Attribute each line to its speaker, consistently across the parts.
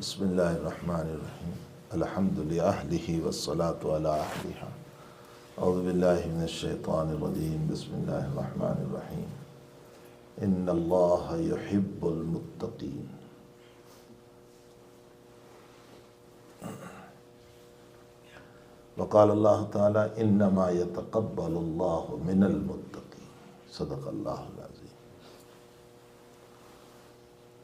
Speaker 1: بسم اللہ الرحمن الرحیم الحمد للہ والصلاة علی اہلہا اعوذ باللہ من الشیطان الرجیم بسم اللہ الرحمن الرحیم ان اللہ یحب المتقین۔ وقال اللہ تعالی انما یتقبل اللہ من المتقین، صدق اللہ العظیم۔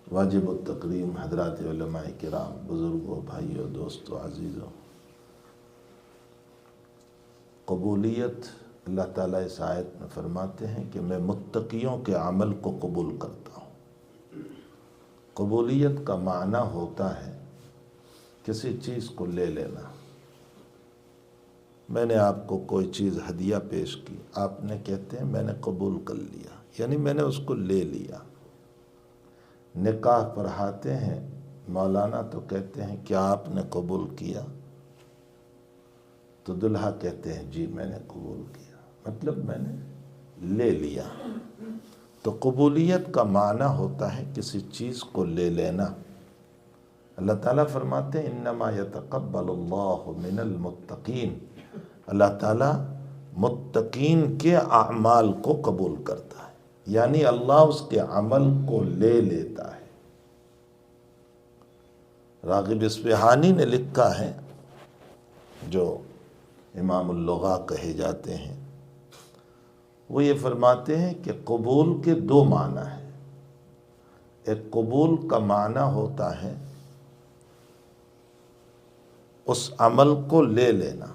Speaker 1: واجب التکریم حضرات علماء کرام، بزرگوں، بھائیوں، دوستوں، عزیزوں، قبولیت اللہ تعالیٰ اس آیت میں فرماتے ہیں کہ میں متقیوں کے عمل کو قبول کرتا ہوں۔ قبولیت کا معنی ہوتا ہے کسی چیز کو لے لینا۔ میں نے آپ کو کوئی چیز ہدیہ پیش کی، آپ نے کہتے ہیں میں نے قبول کر لیا، یعنی میں نے اس کو لے لیا۔ نکاح پڑھاتے ہیں مولانا تو کہتے ہیں کیا آپ نے قبول کیا؟ تو دلہا کہتے ہیں جی میں نے قبول کیا، مطلب میں نے لے لیا۔ تو قبولیت کا معنی ہوتا ہے کسی چیز کو لے لینا۔ اللہ تعالیٰ فرماتے ہیں انما یتقبل اللہ من المتقین، اللہ تعالیٰ متقین کے اعمال کو قبول کرتا ہے، یعنی اللہ اس کے عمل کو لے لیتا ہے۔ راغب اصفہانی نے لکھا ہے، جو امام اللغہ کہے جاتے ہیں، وہ یہ فرماتے ہیں کہ قبول کے دو معنی ہیں۔ ایک قبول کا معنی ہوتا ہے اس عمل کو لے لینا،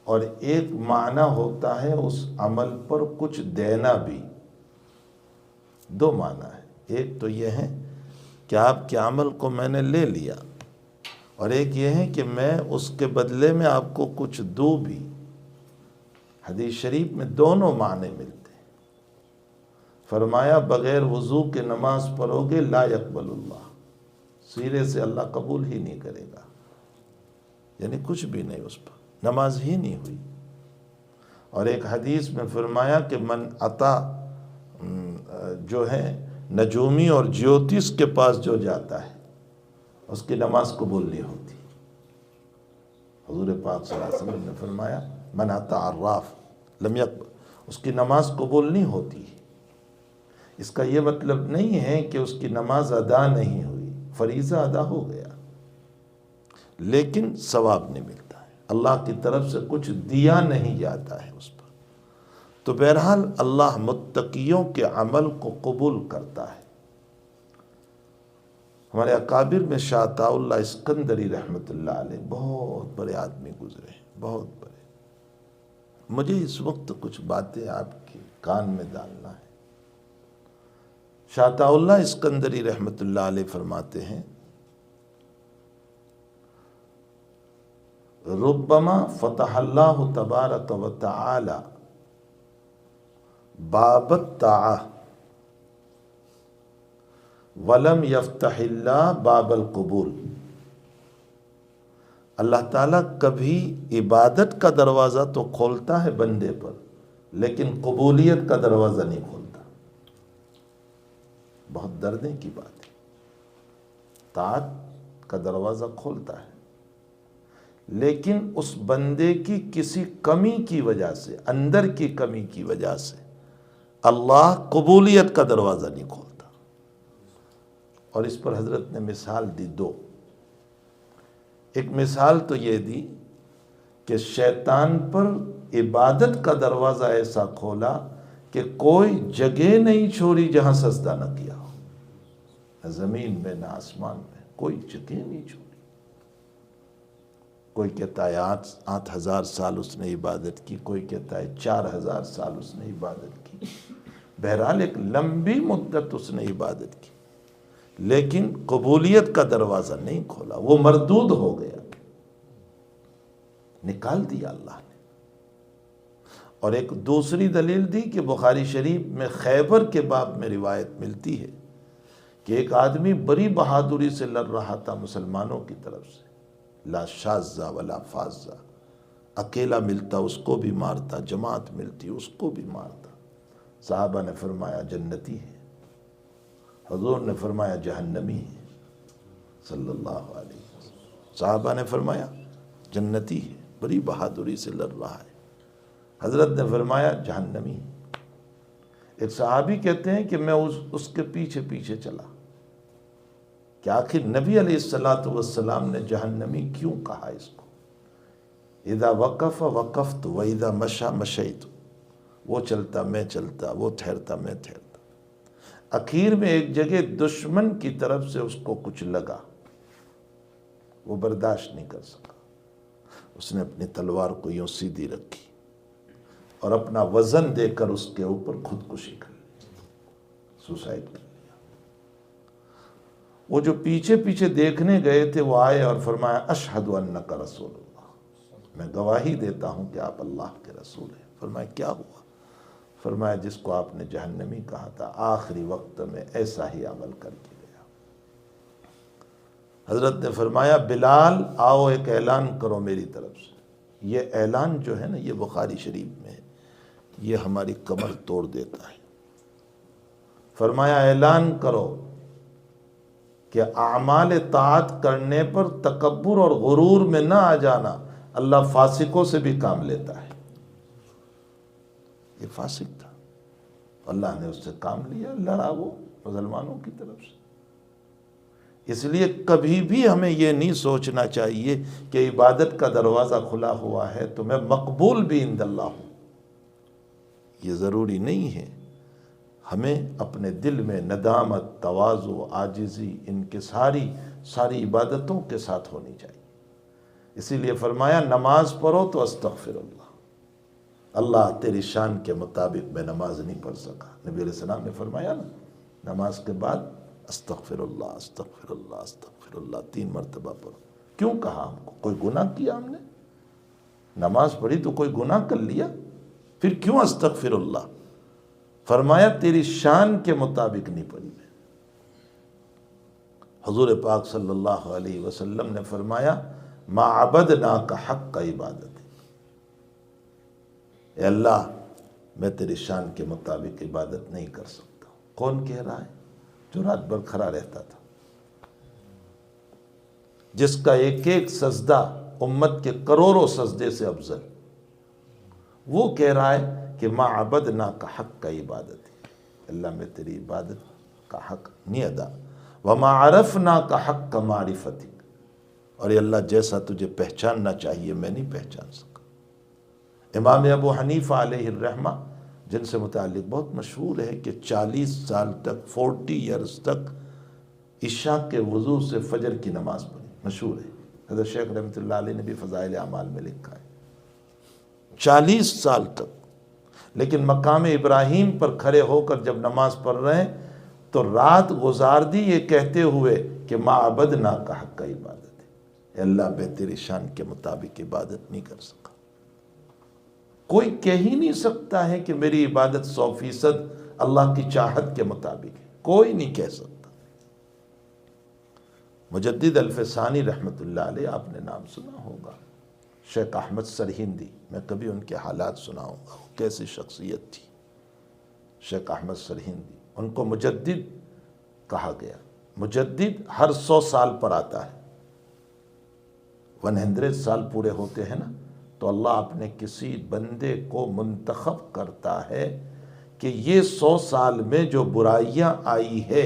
Speaker 1: اور ایک معنی ہوتا ہے اس عمل پر کچھ دینا بھی۔ دو معنی ہے، ایک تو یہ ہے کہ آپ کے عمل کو میں نے لے لیا، اور ایک یہ ہے کہ میں اس کے بدلے میں آپ کو کچھ دوں بھی۔ حدیث شریف میں دونوں معنی ملتے ہیں۔ فرمایا بغیر وضو کے نماز پڑھو گے لا یقبل اللہ، سیرے سے اللہ قبول ہی نہیں کرے گا، یعنی کچھ بھی نہیں، اس پر نماز ہی نہیں ہوئی۔ اور ایک حدیث میں فرمایا کہ من عطا جو ہے نجومی اور جیوتش کے پاس جو جاتا ہے اس کی نماز قبول نہیں ہوتی۔ حضور پاک صلی اللہ علیہ وسلم نے فرمایا من عطا عراف لم یقبل، اس کی نماز قبول نہیں ہوتی۔ اس کا یہ مطلب نہیں ہے کہ اس کی نماز ادا نہیں ہوئی، فریضہ ادا ہو گیا لیکن ثواب نہیں ملتا، اللہ کی طرف سے کچھ دیا نہیں جاتا ہے اس پر۔ تو بہرحال اللہ متقیوں کے عمل کو قبول کرتا ہے۔ ہمارے اکابر میں شاہ عطا اللہ اسکندری رحمۃ اللہ علیہ بہت بڑے آدمی گزرے ہیں، بہت بڑے۔ مجھے اس وقت کچھ باتیں آپ کے کان میں ڈالنا ہے۔ شاہ عطا اللہ اسکندری رحمۃ اللہ علیہ فرماتے ہیں ربما فتح اللہ تبارک و تعالی باب الطاعہ ولم یفتح اللہ باب القبول۔ اللہ تعالیٰ کبھی عبادت کا دروازہ تو کھولتا ہے بندے پر، لیکن قبولیت کا دروازہ نہیں کھولتا۔ بہت دردیں کی بات ہے۔ طاعت کا دروازہ کھولتا ہے، لیکن اس بندے کی کسی کمی کی وجہ سے، اندر کی کمی کی وجہ سے اللہ قبولیت کا دروازہ نہیں کھولتا۔ اور اس پر حضرت نے مثال دی دو۔ ایک مثال تو یہ دی کہ شیطان پر عبادت کا دروازہ ایسا کھولا کہ کوئی جگہ نہیں چھوڑی جہاں سجدہ نہ کیا ہو، نہ زمین میں نہ آسمان میں، کوئی جگہ نہیں چھوڑی۔ کوئی کہتا ہے 8,000 سال اس نے عبادت کی، کوئی کہتا ہے 4,000 سال اس نے عبادت کی۔ بہرحال ایک لمبی مدت اس نے عبادت کی، لیکن قبولیت کا دروازہ نہیں کھولا، وہ مردود ہو گیا، نکال دیا اللہ نے۔ اور ایک دوسری دلیل دی کہ بخاری شریف میں خیبر کے باب میں روایت ملتی ہے کہ ایک آدمی بڑی بہادری سے لڑ رہا تھا مسلمانوں کی طرف سے، لا شاذہ ولا فاذہ، اکیلا ملتا اس کو بھی مارتا، جماعت ملتی اس کو بھی مارتا۔ صحابہ نے فرمایا جنتی ہے، حضور نے فرمایا جہنمی ہے۔ صلی اللہ علیہ وسلم۔ صحابہ نے فرمایا جنتی ہے، بڑی بہادری سے لڑ رہا ہے۔ حضرت نے فرمایا جہنمی۔ ایک صحابی کہتے ہیں کہ میں اس کے پیچھے پیچھے چلا کہ آخر نبی علیہ السلام نے جہنمی کیوں کہا اس کو؟ اذا وقف وقفت و اذا مشى مشیت، وہ چلتا میں چلتا، وہ ٹھہرتا میں ٹھہرتا۔ اخیر میں ایک جگہ دشمن کی طرف سے اس کو کچھ لگا، وہ برداشت نہیں کر سکا، اس نے اپنی تلوار کو یوں سیدھی رکھی اور اپنا وزن دے کر اس کے اوپر خودکشی کر لی، سوسائڈ کر لیا۔ وہ جو پیچھے پیچھے دیکھنے گئے تھے وہ آئے اور فرمایا اشہد انک رسول اللہ، میں گواہی دیتا ہوں کہ آپ اللہ کے رسول ہیں۔ فرمایا کیا ہوا؟ فرمایا جس کو آپ نے جہنمی کہا تھا آخری وقت میں ایسا ہی عمل کر کے گیا۔ حضرت نے فرمایا بلال آؤ ایک اعلان کرو میری طرف سے۔ یہ اعلان جو ہے نا یہ بخاری شریف میں ہے، یہ ہماری کمر توڑ دیتا ہے۔ فرمایا اعلان کرو کہ اعمال طاعت کرنے پر تکبر اور غرور میں نہ آ جانا، اللہ فاسقوں سے بھی کام لیتا ہے۔ یہ فاسق تھا، اللہ نے اس سے کام لیا، لڑا وہ مسلمانوں کی طرف سے۔ اس لیے کبھی بھی ہمیں یہ نہیں سوچنا چاہیے کہ عبادت کا دروازہ کھلا ہوا ہے تو میں مقبول بھی عند اللہ ہوں، یہ ضروری نہیں ہے۔ ہمیں اپنے دل میں ندامت، تواضع، عاجزی، ساری عبادتوں کے ساتھ ہونی چاہیے۔ اسی لیے فرمایا نماز پڑھو تو استغفر اللہ، اللہ تیری شان کے مطابق میں نماز نہیں پڑھ سکا۔ نبی علیہ السلام نے فرمایا نا نماز کے بعد استغفر اللہ استغفر اللہ استغفر اللہ 3 مرتبہ پڑھو۔ کیوں کہا؟ ہم کو کوئی گناہ کیا ہم نے؟ نماز پڑھی تو کوئی گناہ کر لیا؟ پھر کیوں استغفر اللہ؟ فرمایا تیری شان کے مطابق نہیں پڑھی میں۔ حضور پاک صلی اللہ علیہ وسلم نے فرمایا ما عبدناک حق عبادت، اے اللہ میں تیری شان کے مطابق عبادت نہیں کر سکتا۔ کون کہہ رہا ہے؟ جو رات بھر کھڑا رہتا تھا، جس کا ایک ایک سجدہ امت کے کروڑوں سجدے سے افضل، وہ کہہ رہا ہے کہ ما عبدناک حق عبادت، اللہ میں تیری عبادت کا حق نہیں ادا، وما عرفناک حق معرفتک، اور اے اللہ جیسا تجھے پہچاننا چاہیے میں نہیں پہچان سکا۔ امام ابو حنیفہ علیہ الرحمہ جن سے متعلق بہت مشہور ہے کہ 40 سال تک 40 ایئرز تک عشاء کے وضو سے فجر کی نماز پڑھی، مشہور ہے۔ حضرت شیخ رحمۃ اللہ علیہ نے بھی فضائل اعمال میں لکھا ہے 40 سال تک، لیکن مقام ابراہیم پر کھڑے ہو کر جب نماز پڑھ رہے ہیں تو رات گزار دی یہ کہتے ہوئے کہ ما عبدناک حق عبادت ہے، اے اللہ میں تیری شان کے مطابق عبادت نہیں کر سکا۔ کوئی کہہ ہی نہیں سکتا ہے کہ میری عبادت 100% اللہ کی چاہت کے مطابق ہے، کوئی نہیں کہہ سکتا۔ مجدد الفسانی رحمۃ اللہ علیہ آپ نے نام سنا ہوگا، شیخ احمد سرہندی، میں کبھی ان کے حالات سناؤں گا، وہ کیسی شخصیت تھی شیخ احمد سرہندی۔ ان کو مجدد کہا گیا۔ مجدد ہر 100 سال پر آتا ہے، 100 سال پورے ہوتے ہیں نا تو اللہ اپنے کسی بندے کو منتخب کرتا ہے کہ یہ 100 سال میں جو برائیاں آئی ہے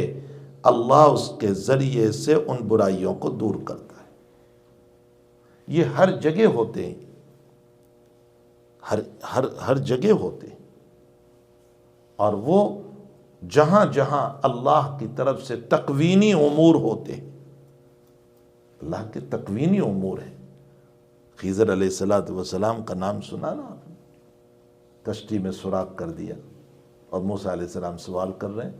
Speaker 1: اللہ اس کے ذریعے سے ان برائیوں کو دور کرتا ہے۔ یہ ہر جگہ ہوتے ہیں، ہر جگہ ہوتے ہیں، اور وہ جہاں جہاں اللہ کی طرف سے تکوینی امور ہوتے ہیں، اللہ کے تکوینی امور ہیں۔ خضر علیہ السلام کا نام سنا نا آپ نے، کشتی میں سوراخ کر دیا اور موسیٰ علیہ السلام سوال کر رہے ہیں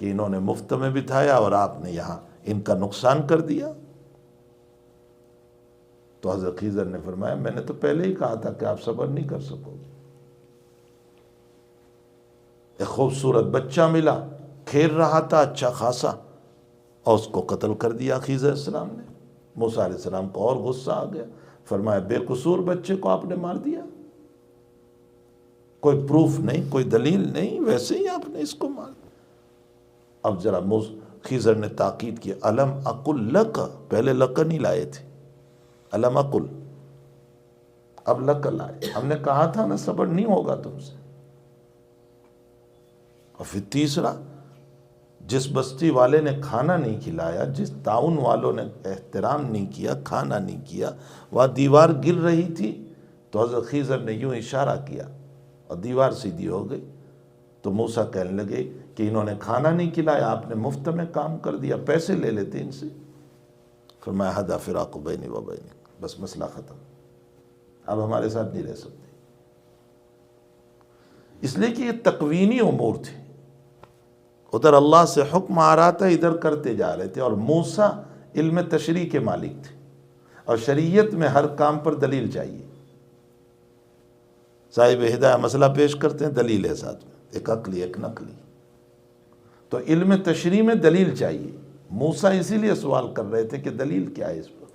Speaker 1: کہ انہوں نے مفت میں بٹھایا اور آپ نے یہاں ان کا نقصان کر دیا۔ تو حضرت خضر نے فرمایا میں نے تو پہلے ہی کہا تھا کہ آپ صبر نہیں کر سکو گے۔ ایک خوبصورت بچہ ملا، کھیل رہا تھا اچھا خاصا، اور اس کو قتل کر دیا خضر علیہ السلام نے۔ موسیٰ علیہ السلام کو اور غصہ آ گیا، فرمایا بے قصور بچے کو آپ نے مار دیا، کوئی پروف نہیں، کوئی دلیل نہیں، ویسے ہی آپ نے اس کو مار دیا۔ اب ذرا خضر نے تاکید کی، الم اقل لک، پہلے لک نہیں لائے تھے، الم اقل، اب لک لائے، ہم نے کہا تھا نا صبر نہیں ہوگا تم سے۔ اور پھر تیسرا، جس بستی والے نے کھانا نہیں کھلایا، جس تعاون والوں نے احترام نہیں کیا، کھانا نہیں کیا، وہاں دیوار گر رہی تھی تو حضرت خضر نے یوں اشارہ کیا اور دیوار سیدھی ہو گئی۔ تو موسیٰ کہنے لگے کہ انہوں نے کھانا نہیں کھلایا، آپ نے مفت میں کام کر دیا، پیسے لے لیتے ان سے۔ فرمایا ھذا فراق بینی و بینک، بس مسئلہ ختم، اب ہمارے ساتھ نہیں رہ سکتے۔ اس لیے کہ یہ تکوینی امور تھے، ادھر اللہ سے حکم آ رہا تھا، ادھر کرتے جا رہے تھے، اور موسیٰ علم تشریع کے مالک تھے، اور شریعت میں ہر کام پر دلیل چاہیے۔ صاحب ہدایہ مسئلہ پیش کرتے ہیں، دلیل ہے ساتھ میں، ایک عقلی ایک نقلی، تو علم تشریع میں دلیل چاہیے۔ موسیٰ اسی لیے سوال کر رہے تھے کہ دلیل کیا ہے اس پر،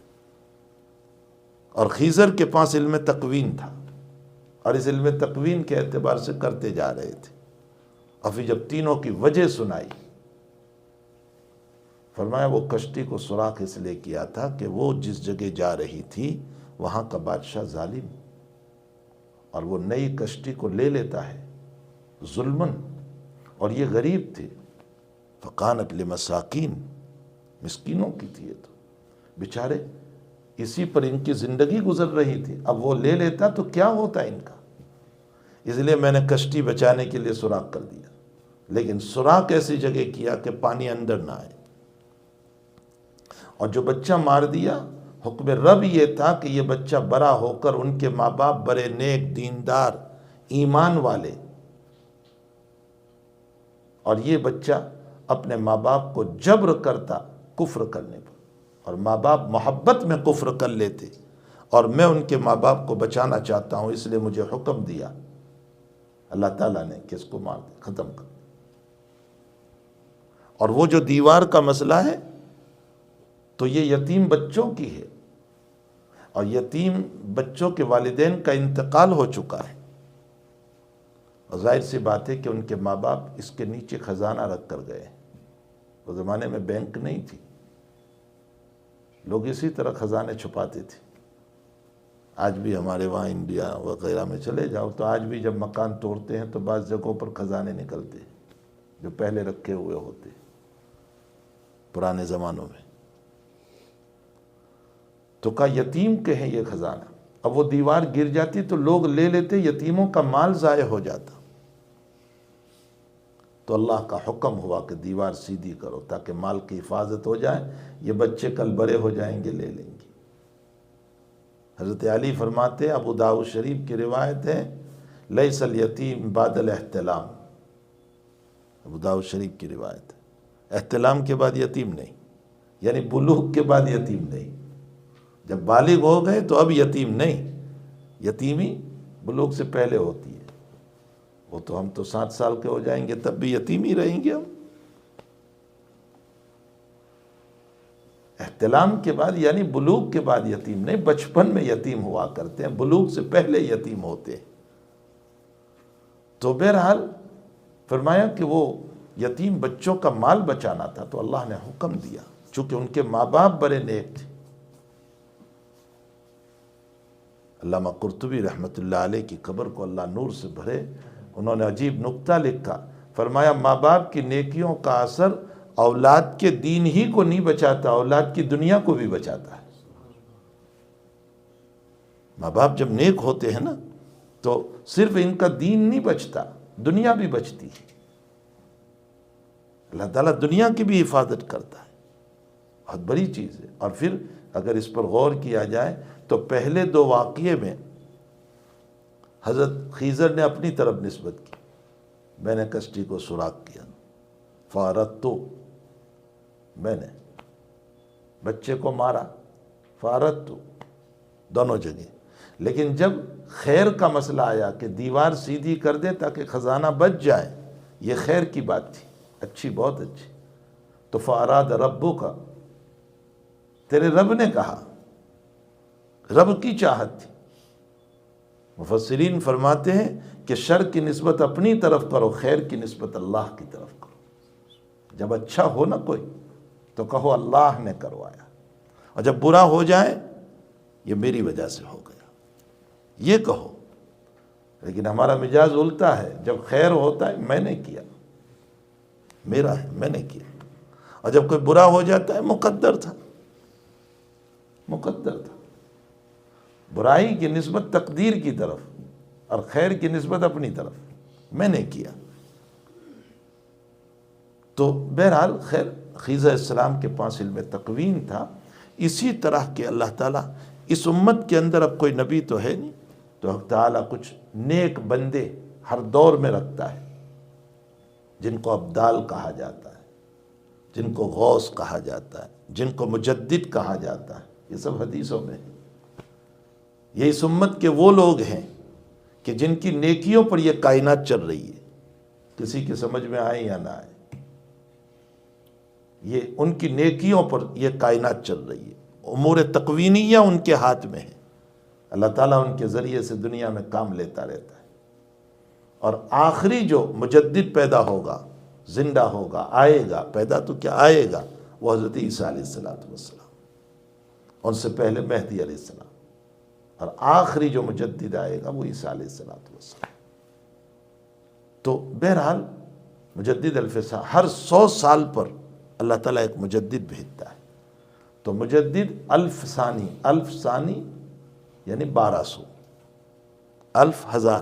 Speaker 1: اور خضر کے پاس علم تکوین تھا، اور اس علم تکوین کے اعتبار سے کرتے جا رہے تھے۔ اور پھر جب تینوں کی وجہ سنائی، فرمایا وہ کشتی کو سوراخ اس لیے کیا تھا کہ وہ جس جگہ جا رہی تھی وہاں کا بادشاہ ظالم، اور وہ نئی کشتی کو لے لیتا ہے ظلمن، اور یہ غریب تھے، فقانت لمساکین، مسکینوں کی تھی، یہ تو بیچارے اسی پر ان کی زندگی گزر رہی تھی، اب وہ لے لیتا تو کیا ہوتا ان کا، اس لیے میں نے کشتی بچانے کے لیے سوراخ کر دیا، لیکن سوراخ ایسی جگہ کیا کہ پانی اندر نہ آئے۔ اور جو بچہ مار دیا، حکم رب یہ تھا کہ یہ بچہ بڑا ہو کر ان کے ماں باپ بڑے نیک دیندار ایمان والے، اور یہ بچہ اپنے ماں باپ کو جبر کرتا کفر کرنے پر، اور ماں باپ محبت میں کفر کر لیتے، اور میں ان کے ماں باپ کو بچانا چاہتا ہوں، اس لیے مجھے حکم دیا اللہ تعالیٰ نے کہ اس کو مار دے، ختم کر۔ اور وہ جو دیوار کا مسئلہ ہے تو یہ یتیم بچوں کی ہے، اور یتیم بچوں کے والدین کا انتقال ہو چکا ہے، اور ظاہر سی بات ہے کہ ان کے ماں باپ اس کے نیچے خزانہ رکھ کر گئے۔ اس زمانے میں بینک نہیں تھی، لوگ اسی طرح خزانے چھپاتے تھے۔ آج بھی ہمارے وہاں انڈیا وغیرہ میں چلے جاؤ تو آج بھی جب مکان توڑتے ہیں تو بعض جگہوں پر خزانے نکلتے ہیں جو پہلے رکھے ہوئے ہوتے پرانے زمانوں میں۔ تو کہا یتیم کے ہیں یہ خزانہ، اب وہ دیوار گر جاتی تو لوگ لے لیتے، یتیموں کا مال ضائع ہو جاتا۔ تو اللہ کا حکم ہوا کہ دیوار سیدھی کرو تاکہ مال کی حفاظت ہو جائے، یہ بچے کل بڑے ہو جائیں گے لے لیں گے۔ حضرت علی فرماتے، ابو داؤد شریف کی روایت ہے، لیس الیتیم بعد الاحتلام، ابو داؤد شریف کی روایت ہے، احتلام کے بعد یتیم نہیں، یعنی بلوغ کے بعد یتیم نہیں، جب بالغ ہو گئے تو اب یتیم نہیں، یتیمی بلوغ سے پہلے ہوتی ہے، وہ تو ہم تو 7 سال کے ہو جائیں گے تب بھی یتیم ہی رہیں گے ہم۔ احتلام کے بعد یعنی بلوغ کے بعد یتیم نہیں، بچپن میں یتیم ہوا کرتے ہیں، بلوغ سے پہلے یتیم ہوتے ہیں۔ تو بہرحال فرمایا کہ وہ یتیم بچوں کا مال بچانا تھا تو اللہ نے حکم دیا، چونکہ ان کے ماں باپ بڑے نیک تھے۔ علامہ قرطبی رحمۃ اللہ علیہ کی قبر کو اللہ نور سے بھرے، انہوں نے عجیب نکتہ لکھا، فرمایا ماں باپ کی نیکیوں کا اثر اولاد کے دین ہی کو نہیں بچاتا، اولاد کی دنیا کو بھی بچاتا ہے۔ ماں باپ جب نیک ہوتے ہیں نا تو صرف ان کا دین نہیں بچتا، دنیا بھی بچتی ہے، اللہ تعالیٰ دنیا کی بھی حفاظت کرتا ہے، بہت بڑی چیز ہے۔ اور پھر اگر اس پر غور کیا جائے تو پہلے 2 واقعے میں حضرت خضر نے اپنی طرف نسبت کی، میں نے کشتی کو سوراخ کیا، فارت، میں نے بچے کو مارا، فارت، دونوں جگہ۔ لیکن جب خیر کا مسئلہ آیا کہ دیوار سیدھی کر دے تاکہ خزانہ بچ جائے، یہ خیر کی بات تھی، اچھی، بہت اچھی، تو فاراد ربک، تیرے رب نے کہا، رب کی چاہت تھی۔ مفسرین فرماتے ہیں کہ شر کی نسبت اپنی طرف کرو، خیر کی نسبت اللہ کی طرف کرو، جب اچھا ہو نا کوئی تو کہو اللہ نے کروایا، اور جب برا ہو جائے یہ میری وجہ سے ہو گیا، یہ کہو۔ لیکن ہمارا مزاج الٹا ہے، جب خیر ہوتا ہے میں نے کیا، میرا ہے، میں نے کیا، اور جب کوئی برا ہو جاتا ہے مقدر تھا، مقدر تھا۔ برائی کی نسبت تقدیر کی طرف اور خیر کی نسبت اپنی طرف، میں نے کیا۔ تو بہرحال خیر، خضر السلام کے پاس علم تکوین تھا۔ اسی طرح کے اللہ تعالیٰ اس امت کے اندر، اب کوئی نبی تو ہے نہیں، تو اللہ تعالیٰ کچھ نیک بندے ہر دور میں رکھتا ہے، جن کو ابدال کہا جاتا ہے، جن کو غوث کہا جاتا ہے، جن کو مجدد کہا جاتا ہے، یہ سب حدیثوں میں ہے۔ یہ اس امت کے وہ لوگ ہیں کہ جن کی نیکیوں پر یہ کائنات چل رہی ہے، کسی کی سمجھ میں آئے یا نہ آئے، یہ ان کی نیکیوں پر یہ کائنات چل رہی ہے، امور تکوینیہ ان کے ہاتھ میں ہے، اللہ تعالیٰ ان کے ذریعے سے دنیا میں کام لیتا رہتا ہے۔ اور آخری جو مجدد پیدا ہوگا، زندہ ہوگا، آئے گا، پیدا تو کیا آئے گا، وہ حضرت عیسیٰ علیہ السلام، ان سے پہلے مہدی علیہ السلام، اور آخری جو مجدد آئے گا وہ عیسیٰ علیہ السلام۔ تو بہرحال مجدد الفسا، ہر 100 سال پر اللہ تعالیٰ ایک مجدد بھیجتا ہے۔ تو مجدد الف ثانی یعنی 1200، الف 1000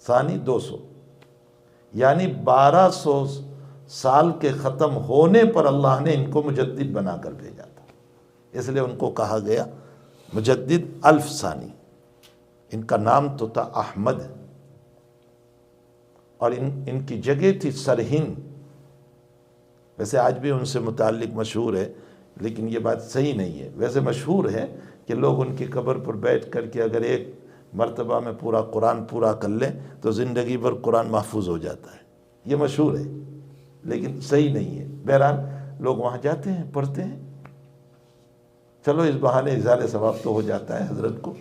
Speaker 1: ثانی 200، یعنی 1200 سال کے ختم ہونے پر اللہ نے ان کو مجدد بنا کر بھیجا تھا، اس لیے ان کو کہا گیا مجدد الف ثانی۔ ان کا نام تو تھا احمد، اور ان کی جگہ تھی سرہند۔ ویسے آج بھی ان سے متعلق مشہور ہے، لیکن یہ بات صحیح نہیں ہے۔ ویسے مشہور ہے کہ لوگ ان کی قبر پر بیٹھ کر کے اگر ایک مرتبہ میں پورا قرآن پورا کر لیں تو زندگی بھر قرآن محفوظ ہو جاتا ہے، یہ مشہور ہے، لیکن صحیح نہیں ہے۔ بہرحال لوگ وہاں جاتے ہیں، پڑھتے ہیں، چلو اس بہانے ایصال ثواب تو ہو جاتا ہے حضرت کو،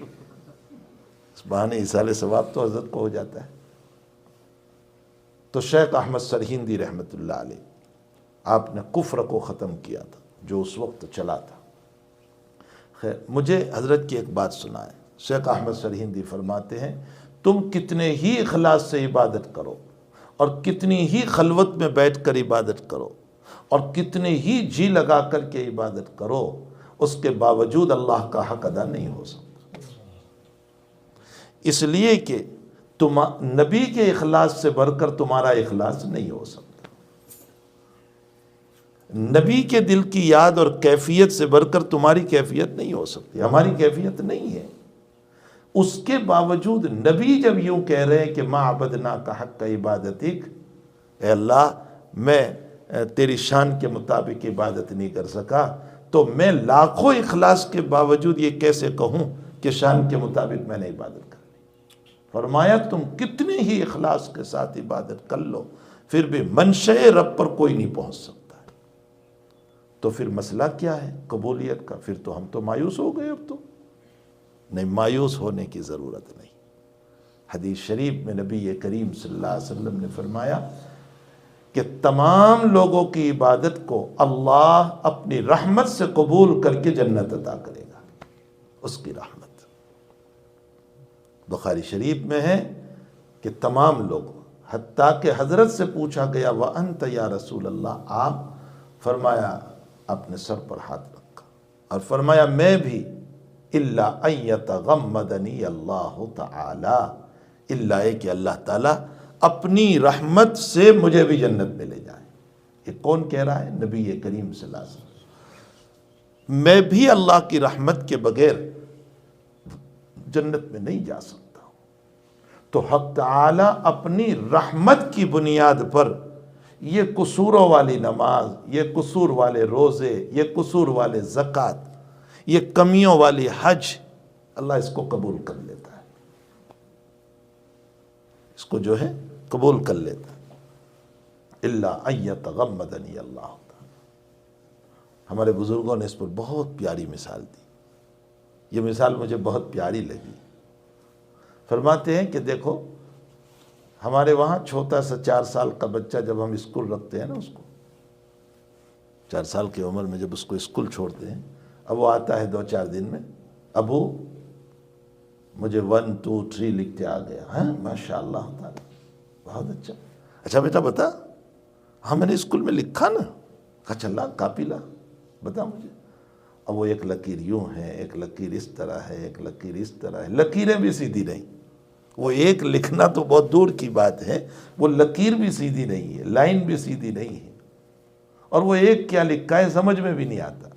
Speaker 1: اس بہانے ایصال ثواب تو حضرت کو ہو جاتا ہے۔ تو شیخ احمد سرہندی رحمۃ اللہ علیہ، آپ نے کفر کو ختم کیا تھا جو اس وقت چلا تھا۔ خیر، مجھے حضرت کی ایک بات سنائے۔ شیخ احمد سرہندی فرماتے ہیں، تم کتنے ہی اخلاص سے عبادت کرو، اور کتنی ہی خلوت میں بیٹھ کر عبادت کرو، اور کتنے ہی جی لگا کر کے عبادت کرو، اس کے باوجود اللہ کا حق ادا نہیں ہو سکتا، اس لیے کہ نبی کے اخلاص سے بڑھ کر تمہارا اخلاص نہیں ہو سکتا، نبی کے دل کی یاد اور کیفیت سے بڑھ کر تمہاری کیفیت نہیں ہو سکتی، ہماری کیفیت نہیں ہے۔ اس کے باوجود نبی جب یوں کہہ رہے ہیں کہ ما عبدناک حق عبادتک، اے اللہ میں تیری شان کے مطابق عبادت نہیں کر سکا، تو میں لاکھوں اخلاص کے باوجود یہ کیسے کہوں کہ شان کے مطابق میں نے عبادت کرنی؟ فرمایا تم کتنے ہی اخلاص کے ساتھ عبادت کر لو، پھر بھی منشأ رب پر کوئی نہیں پہنچ سکتا ہے۔ تو پھر مسئلہ کیا ہے قبولیت کا؟ پھر تو ہم تو مایوس ہو گئے۔ اب تو نہیں، مایوس ہونے کی ضرورت نہیں۔ حدیث شریف میں نبی کریم صلی اللہ علیہ وسلم نے فرمایا کہ تمام لوگوں کی عبادت کو اللہ اپنی رحمت سے قبول کر کے جنت عطا کرے گا، اس کی رحمت۔ بخاری شریف میں ہے کہ تمام لوگ، حتیٰ کہ حضرت سے پوچھا گیا وَأَنْتَ یا رسول اللہ، آپ؟ فرمایا، اپنے سر پر ہاتھ رکھا اور فرمایا میں بھی، الا ان یتغمدنی اللہ تعالی، الا کہ اللہ تعالیٰ اپنی رحمت سے مجھے بھی جنت میں لے جائے۔ یہ کون کہہ رہا ہے؟ نبی کریم صلی اللہ علیہ وسلم۔ میں بھی اللہ کی رحمت کے بغیر جنت میں نہیں جا سکتا ہوں۔ تو حق تعالیٰ اپنی رحمت کی بنیاد پر یہ قصوروں والی نماز، یہ قصور والے روزے، یہ قصور والے زکوٰۃ، یہ کمیوں والی حج، اللہ اس کو قبول کر لیتا ہے، اس کو جو ہے قبول کر لیتا ہے۔ الا ان یتغمدنی اللہ تعالی۔ ہمارے بزرگوں نے اس پر بہت پیاری مثال دی، یہ مثال مجھے بہت پیاری لگی۔ فرماتے ہیں کہ دیکھو، ہمارے وہاں چھوٹا سا 4 سال کا بچہ جب ہم اسکول رکھتے ہیں نا، اس کو 4 سال کی عمر میں جب اس کو اسکول چھوڑتے ہیں، اب وہ آتا ہے 2-4 دن میں، ابو مجھے 1 2 3 لکھتے آ گیا، ہاں ماشاء اللہ تعالی بہت اچھا، اچھا بیٹا بتا، ہاں میں نے اسکول میں لکھا نا، کہا چل لا کاپی لا بتا مجھے۔ اب وہ ایک لکیر یوں ہے، ایک لکیر اس طرح ہے، ایک لکیر اس طرح ہے، لکیریں بھی سیدھی نہیں، وہ ایک لکھنا تو بہت دور کی بات ہے، وہ لکیر بھی سیدھی نہیں ہے، لائن بھی سیدھی نہیں ہے، اور وہ ایک کیا لکھا ہے سمجھ میں بھی نہیں آتا،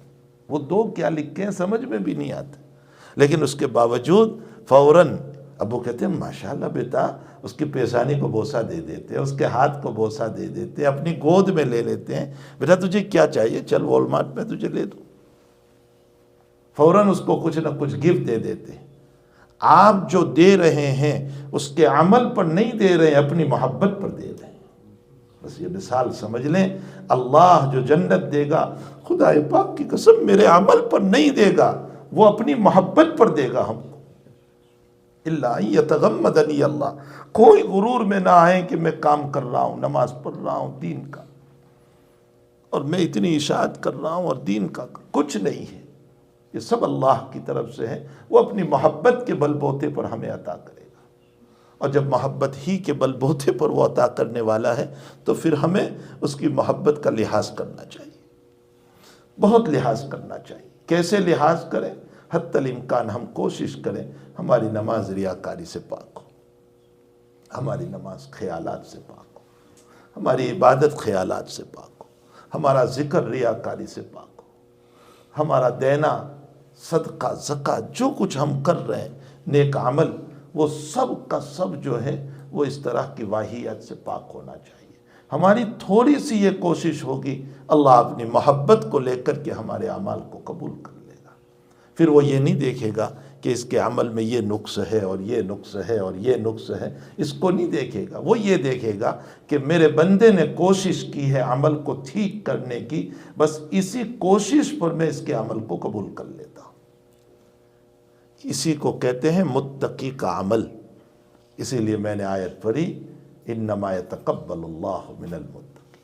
Speaker 1: وہ 2 کیا لکھے ہیں سمجھ میں بھی نہیں آتا، لیکن اس کے باوجود فوراً ابو کہتے ہیں ماشاءاللہ بیٹا، اس کی پیشانی کو بوسہ دے دیتے ہیں، اس کے ہاتھ کو بوسہ دے دیتے ہیں، اپنی گود میں لے لیتے ہیں، بیٹا تجھے کیا چاہیے، چل والمارٹ میں تجھے لے دوں، فوراً اس کو کچھ نہ کچھ گفٹ دے دیتے ہیں۔ آپ جو دے رہے ہیں اس کے عمل پر نہیں دے رہے ہیں، اپنی محبت پر دے رہے ہیں۔ بس یہ مثال سمجھ لیں، اللہ جو جنت دے گا، خدا پاک کی قسم میرے عمل پر نہیں دے گا، وہ اپنی محبت پر دے گا ہم کو۔ الا ان یتغمدنی اللہ، کوئی غرور میں نہ آئے کہ میں کام کر رہا ہوں، نماز پڑھ رہا ہوں دین کا، اور میں اتنی اشاعت کر رہا ہوں اور دین کا کچھ نہیں ہے، یہ سب اللہ کی طرف سے ہے، وہ اپنی محبت کے بل بوتے پر ہمیں عطا کرے گا، اور جب محبت ہی کے بل بوتے پر وہ عطا کرنے والا ہے تو پھر ہمیں اس کی محبت کا لحاظ کرنا چاہیے، بہت لحاظ کرنا چاہیے۔ کیسے لحاظ کریں؟ حتی الامکان ہم کوشش کریں ہماری نماز ریاکاری سے پاک ہو، ہماری نماز خیالات سے پاک ہو، ہماری عبادت خیالات سے پاک ہو، ہمارا ذکر ریاکاری سے پاک ہو، ہمارا دینا صدقہ زکوٰۃ جو کچھ ہم کر رہے ہیں نیک عمل، وہ سب کا سب جو ہے وہ اس طرح کی واہیات سے پاک ہونا چاہیے۔ ہماری تھوڑی سی یہ کوشش ہوگی، اللہ اپنی محبت کو لے کر کے ہمارے اعمال کو قبول کر لے گا۔ پھر وہ یہ نہیں دیکھے گا کہ اس کے عمل میں یہ نقص ہے اور یہ نقص ہے اور یہ نقص ہے، اس کو نہیں دیکھے گا، وہ یہ دیکھے گا کہ میرے بندے نے کوشش کی ہے عمل کو ٹھیک کرنے کی، بس اسی کوشش پر میں اس کے عمل کو قبول کر لیتا ہوں۔ اسی کو کہتے ہیں متقی کا عمل، اسی لیے میں نے آیت پڑھی انما یتقبل اللہ من المتقین،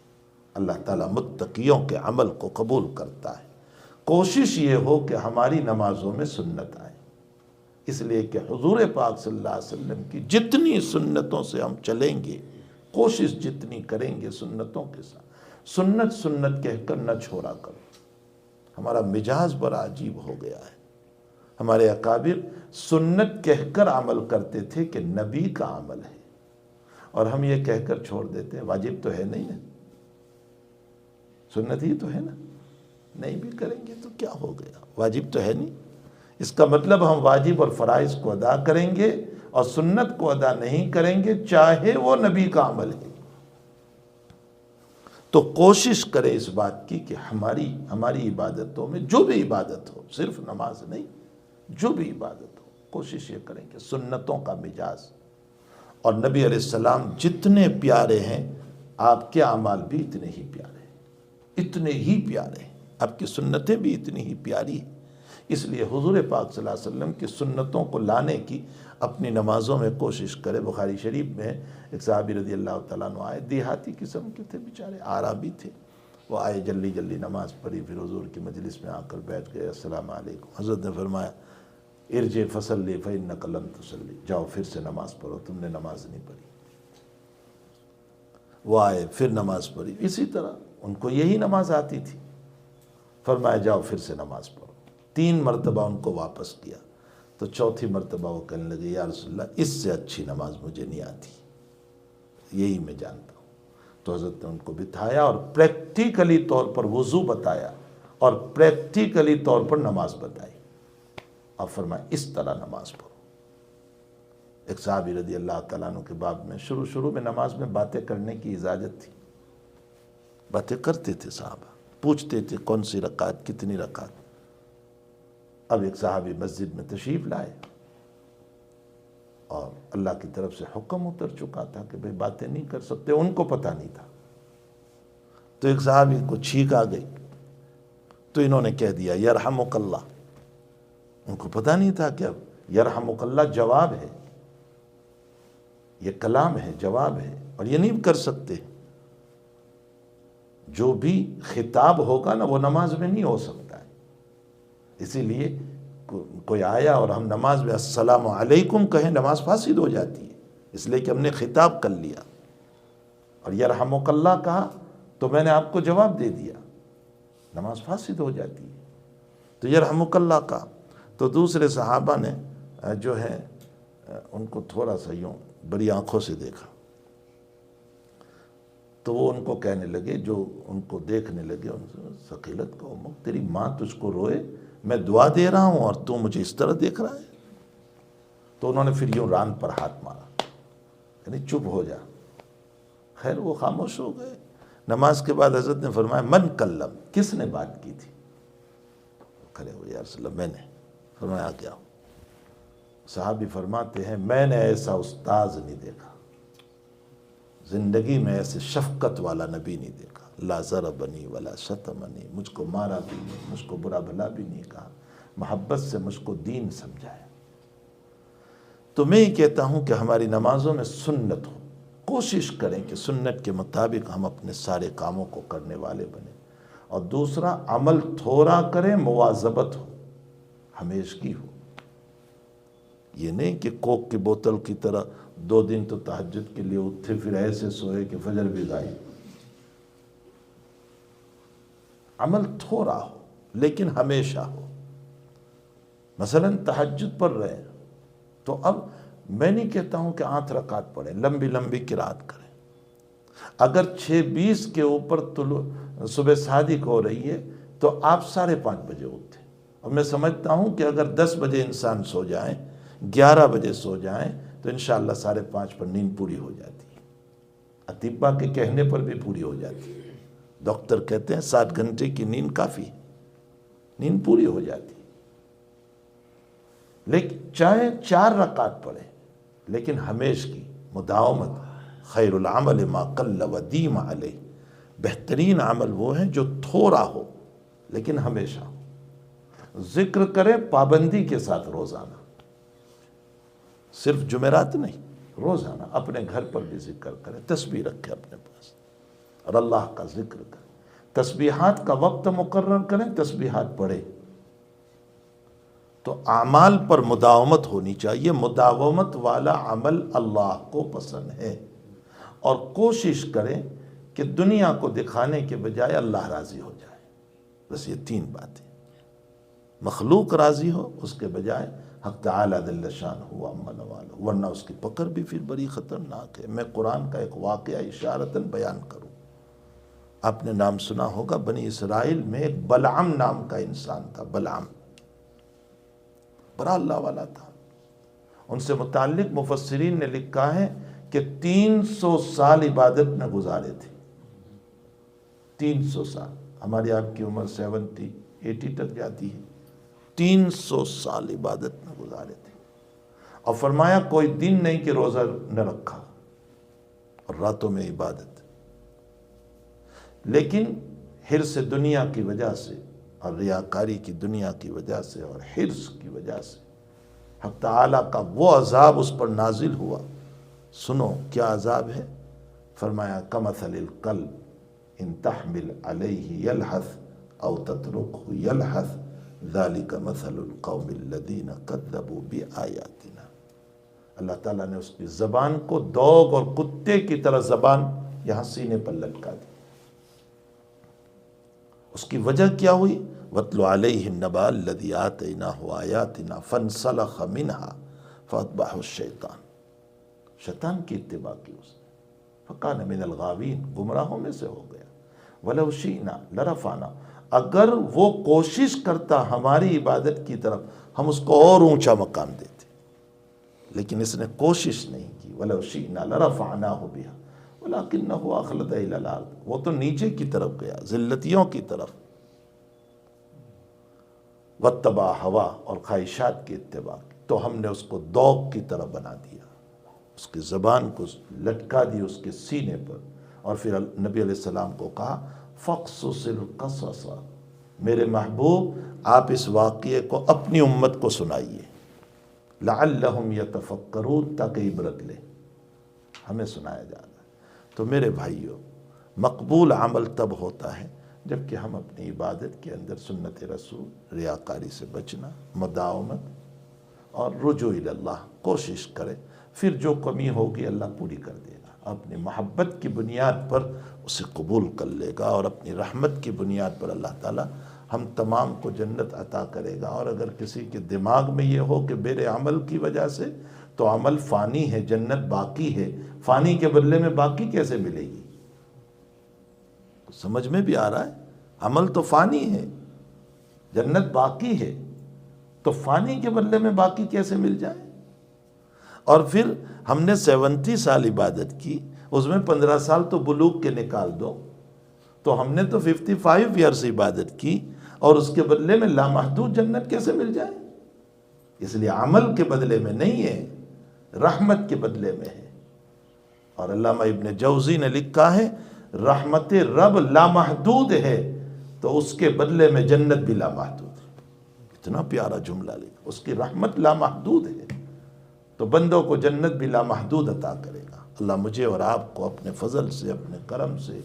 Speaker 1: اللہ تعالیٰ متقیوں کے عمل کو قبول کرتا ہے۔ کوشش یہ ہو کہ ہماری نمازوں میں سنت آئے، اس لیے کہ حضور پاک صلی اللہ علیہ وسلم کی جتنی سنتوں سے ہم چلیں گے، کوشش جتنی کریں گے سنتوں کے ساتھ، سنت سنت کہہ کر نہ چھوڑا کرو۔ ہمارا مزاج بڑا عجیب ہو گیا ہے، ہمارے اکابر سنت کہہ کر عمل کرتے تھے کہ نبی کا عمل ہے، اور ہم یہ کہہ کر چھوڑ دیتے ہیں واجب تو ہے نہیں ہے، سنت ہی تو ہے نا، نہیں بھی کریں گے تو کیا ہو گیا، واجب تو ہے نہیں۔ اس کا مطلب ہم واجب اور فرائض کو ادا کریں گے اور سنت کو ادا نہیں کریں گے، چاہے وہ نبی کا عمل ہے۔ تو کوشش کرے اس بات کی کہ ہماری عبادتوں میں جو بھی عبادت ہو، صرف نماز نہیں، جو بھی عبادت ہو، کوشش یہ کریں کہ سنتوں کا مزاج، اور نبی علیہ السلام جتنے پیارے ہیں آپ کے اعمال بھی اتنے ہی پیارے ہیں، اتنے ہی پیارے ہیں، آپ کی سنتیں بھی اتنی ہی پیاری ہیں۔ اس لیے حضور پاک صلی اللہ علیہ وسلم کی سنتوں کو لانے کی اپنی نمازوں میں کوشش کرے۔ بخاری شریف میں ایک صحابی رضی اللہ تعالیٰ عنہ آئے، دیہاتی قسم کے تھے بیچارے، آرابی تھے، وہ آئے جلدی جلدی نماز پڑھی، پھر حضور کی مجلس میں آ کر بیٹھ گئے، السلام علیکم۔ حضرت نے فرمایا ارجع فصلی فإنک لم تصلی، جاؤ پھر سے نماز پڑھو، تم نے نماز نہیں پڑھی۔ وہ آئے پھر نماز پڑھی، اسی طرح ان کو یہی نماز آتی تھی، فرمایا جاؤ پھر سے نماز پڑھو۔ 3 مرتبہ ان کو واپس کیا، تو چوتھی مرتبہ وہ کہنے لگے یا رسول اللہ اس سے اچھی نماز مجھے نہیں آتی، یہی میں جانتا ہوں۔ تو حضرت نے ان کو بٹھایا اور پریکٹیکلی طور پر وضو بتایا اور پریکٹیکلی طور پر نماز بتائی، اور فرمایا اس طرح نماز پڑھو۔ ایک صحابی رضی اللہ تعالیٰ عنہ کے باب میں شروع میں نماز میں باتیں کرنے کی اجازت تھی، باتیں کرتے تھے صحابہ، پوچھتے تھے کون سی رکعت، کتنی رکعت۔ اب ایک صحابی مسجد میں تشریف لائے اور اللہ کی طرف سے حکم اتر چکا تھا کہ بھئی باتیں نہیں کر سکتے، ان کو پتہ نہیں تھا۔ تو ایک صحابی کو چھینک آ گئی، تو انہوں نے کہہ دیا یرحمک اللہ، ان کو پتہ نہیں تھا کہ اب یرحمک اللہ جواب ہے، یہ کلام ہے، جواب ہے، اور یہ نہیں کر سکتے۔ جو بھی خطاب ہوگا نا وہ نماز میں نہیں ہو سکتا ہے، اسی لیے کوئی آیا اور ہم نماز میں السلام علیکم کہیں، نماز فاسد ہو جاتی ہے، اس لیے کہ ہم نے خطاب کر لیا۔ اور یرحمک اللہ کہا تو میں نے آپ کو جواب دے دیا، نماز فاسد ہو جاتی ہے۔ تو یرحمک اللہ کہا تو دوسرے صحابہ نے جو ہے ان کو تھوڑا سا یوں بڑی آنکھوں سے دیکھا، تو وہ ان کو کہنے لگے، جو ان کو دیکھنے لگے، ان سے ثقیلت کو، تیری ماں تجھ کو روئے، میں دعا دے رہا ہوں اور تو مجھے اس طرح دیکھ رہا ہے۔ تو انہوں نے پھر یوں ران پر ہاتھ مارا، یعنی چپ ہو جا۔ خیر وہ خاموش ہو گئے۔ نماز کے بعد حضرت نے فرمایا من کلم، کس نے بات کی تھی؟ کھڑے ہوئے، یا رسول اللہ میں نے۔ فرمایا کیا ہو؟ صحابی فرماتے ہیں میں نے ایسا استاذ نہیں دیکھا، زندگی میں ایسے شفقت والا نبی نہیں دیکھا، لا ضربنی ولا شتمنی، مجھ کو مارا بھی نہیں، مجھ کو برا بھلا بھی نہیں کہا، محبت سے مجھ کو دین سمجھایا۔ تو میں یہ کہتا ہوں کہ ہماری نمازوں میں سنت ہو، کوشش کریں کہ سنت کے مطابق ہم اپنے سارے کاموں کو کرنے والے بنیں، اور دوسرا عمل تھوڑا کریں، مواظبت ہو، ہمیشگی ہو۔ یہ نہیں کہ کوک کی بوتل کی طرح 2 دن تو تہجد کے لیے اٹھے پھر ایسے سوئے کہ فجر بھی غائب۔ عمل تھوڑا ہو لیکن ہمیشہ ہو۔ مثلا تہجد پڑھ رہے ہیں تو اب میں نہیں کہتا ہوں کہ 8 رکعت پڑھیں، لمبی لمبی قرات کریں۔ اگر 6:20 کے اوپر صبح صادق ہو رہی ہے تو آپ 5:30 بجے اٹھیں، اور میں سمجھتا ہوں کہ اگر 10 بجے انسان سو جائیں، 11 بجے سو جائیں تو انشاءاللہ 5:30 پر نیند پوری ہو جاتی ہے۔ اطباء کے کہنے پر بھی پوری ہو جاتی ہے۔ ڈاکٹر کہتے ہیں 7 گھنٹے کی نیند کافی ہے، نیند پوری ہو جاتی ہے۔ لیکن چاہے 4 رکعت پڑھیں لیکن ہمیشہ کی مداومت، خیر العمل ما قل ودیم علیہ، بہترین عمل وہ ہیں جو تھوڑا ہو لیکن ہمیشہ ہو۔ ذکر کریں پابندی کے ساتھ روزانہ، صرف جمعرات نہیں، روزانہ اپنے گھر پر بھی ذکر کریں، تسبیح رکھیں اپنے پاس اور اللہ کا ذکر کریں، تسبیحات کا وقت مقرر کریں، تسبیحات پڑھیں۔ تو اعمال پر مداومت ہونی چاہیے، مداومت والا عمل اللہ کو پسند ہے، اور کوشش کریں کہ دنیا کو دکھانے کے بجائے اللہ راضی ہو جائے۔ بس یہ 3 باتیں، مخلوق راضی ہو اس کے بجائے حق تعالیٰ جل شانہ ہوا اما نوالہ، ورنہ اس کی پکڑ بھی پھر بڑی خطرناک ہے۔ میں قرآن کا ایک واقعہ اشارتاً بیان کروں۔ آپ نے نام سنا ہوگا، بنی اسرائیل میں ایک بلعم نام کا انسان تھا۔ بلعم بڑا اللہ والا تھا۔ ان سے متعلق مفسرین نے لکھا ہے کہ 300 سال عبادت میں گزارے تھے۔ 300 سال، ہماری آپ کی عمر 70-80 تک جاتی ہے۔ 300 سال عبادت میں گزارے تھے، اور فرمایا کوئی دن نہیں کہ روزہ نہ رکھا، اور راتوں میں عبادت۔ لیکن حرص دنیا کی وجہ سے اور ریاکاری کی دنیا کی وجہ سے اور حرص کی وجہ سے حق تعالیٰ کا وہ عذاب اس پر نازل ہوا۔ سنو کیا عذاب ہے؟ فرمایا کمثل الکلب ان تحمل علیہ یلحث او تترکہ یلحث ذالک مثل القوم الذین کذبوا بآیاتنا۔ اللہ تعالیٰ نے اس کی زبان کو دوگ اور کتے کی طرح زبان یہاں سینے پر لٹکا دی۔ اس کی وجہ کیا ہوئی؟ وَاتْلُ عَلَيْهِمْ نَبَأَ الَّذِي آتَيْنَاهُ آيَاتِنَا فَانْسَلَخَ مِنْهَا فَأَتْبَعَهُ الشَّيْطَانُ، شیطان کی اتباع کی اس نے، فَكَانَ مِنَ الْغَاوِينَ، گمراہوں میں سے ہو گیا۔ وَلَوْ شِئْنَا لَرَفَعْنَاهُ، اگر وہ کوشش کرتا ہماری عبادت کی طرف ہم اس کو اور اونچا مقام دیتے، لیکن اس نے کوشش نہیں کی۔ وَلَوْ شِئْنَا لَرَفَعْنَاهُ بِهَا وَلَكِنَّهُ أَخْلَدَ إِلَى الْأَرْضِ، وہ تو نیچے کی طرف گیا، ذلتیوں کی طرف، وَاتَّبَعَ هَوَاهُ، اور خواہشات کی اتباع کی، تو ہم نے اس کو دوگ کی طرح بنا دیا، اس کی زبان کو لٹکا دی اس کے سینے پر، اور پھر نبی علیہ السلام کو کہا فَقْصُصِ الْقَصَصَ، میرے محبوب آپ اس واقعے کو اپنی امت کو سنائیے، لَعَلَّهُمْ يَتَفَكَّرُونَ، تاکہ عبرت لیں۔ ہمیں سنایا جا رہا ہے۔ تو میرے بھائیوں، مقبول عمل تب ہوتا ہے جب کہ ہم اپنی عبادت کے اندر سنت رسول، ریاکاری سے بچنا، مداومت اور رجوع اللہ کوشش کرے، پھر جو کمی ہوگی اللہ پوری کر دے گا، اپنی محبت کی بنیاد پر اسے قبول کر لے گا، اور اپنی رحمت کی بنیاد پر اللہ تعالیٰ ہم تمام کو جنت عطا کرے گا۔ اور اگر کسی کے دماغ میں یہ ہو کہ میرے عمل کی وجہ سے تو عمل فانی ہے، جنت باقی ہے، فانی کے بدلے میں باقی کیسے ملے گی؟ سمجھ میں بھی آ رہا ہے، عمل تو فانی ہے، جنت باقی ہے، تو فانی کے بدلے میں باقی کیسے مل جائے؟ اور پھر ہم نے 70 سال عبادت کی، اس میں 15 سال تو بلوغ کے نکال دو، تو ہم نے تو 55 ایئرس عبادت کی، اور اس کے بدلے میں لامحدود جنت کیسے مل جائے؟ اس لیے عمل کے بدلے میں نہیں ہے، رحمت کے بدلے میں ہے۔ اور علامہ ابن جوزی نے لکھا ہے، رحمت رب لامحدود ہے تو اس کے بدلے میں جنت بھی لامحدود ہے۔ اتنا پیارا جملہ لکھا، اس کی رحمت لامحدود ہے تو بندوں کو جنت بھی لامحدود عطا کرے گا۔ اللہ مجھے اور آپ کو اپنے فضل سے، اپنے کرم سے،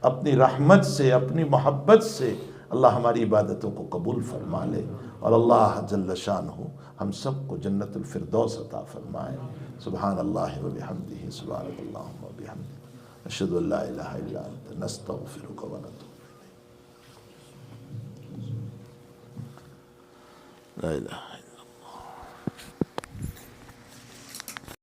Speaker 1: اپنی رحمت سے، اپنی محبت سے اللہ ہماری عبادتوں کو قبول فرما لے، اور اللہ جل شانہ ہم سب کو جنت الفردوس عطا فرمائے۔ سبحان اللہ و بحمدہ، سبحانک اللہم و بحمدک، اشہد ان لا الہ الا انت، نستغفرک و نتوب الیک۔ لا الہ